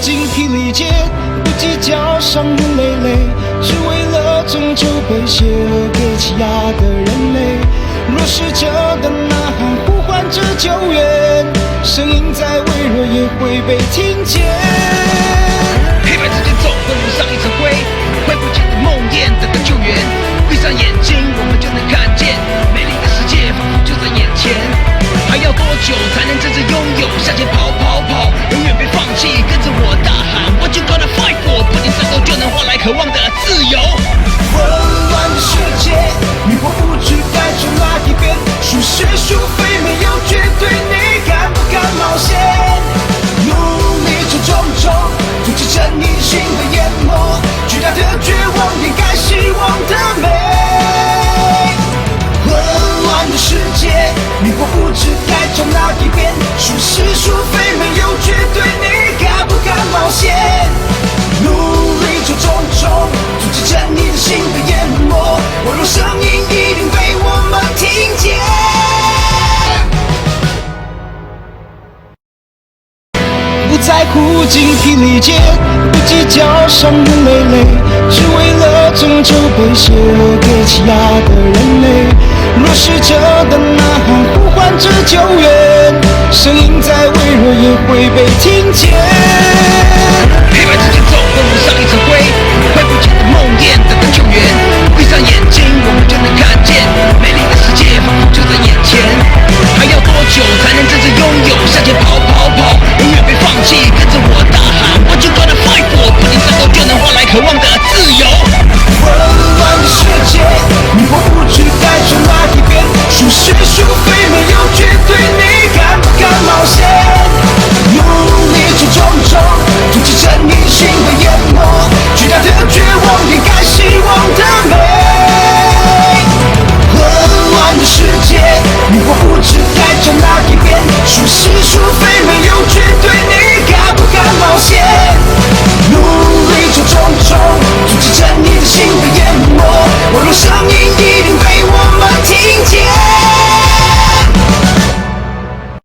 精疲力竭，不计较伤痕累累，只为了拯救被邪恶给欺压的人类。若使者的呐喊呼唤着救援，声音再微弱也会被听见。黑白之间走的路上一层灰，挥不尽的梦魇等待救援。闭上眼睛，我们就能看见美丽的世界仿佛就在眼前。还要多久才能真正拥有？向前跑跑跑，永远别放弃，跟着我大喊 What you gonna fight for？ 不仅战斗就能换来渴望的自由。混乱的世界，迷惑不知该走哪一边，孰是孰非没有绝对，你敢不敢冒险？努力中重重，阻止正义性的淹没，巨大的绝望掩盖希望的美。混乱的世界，迷惑不知该走哪一边，孰是孰非没有绝对，你敢不敢冒险？努力中重重，阻止正义的心被淹没，我若声音一定被我们听见。不在乎精疲力竭，不计较伤痕累累，只为了拯救被邪恶给欺压的人类。若使者的呐喊呼唤着救援，声音再微弱也会被听见。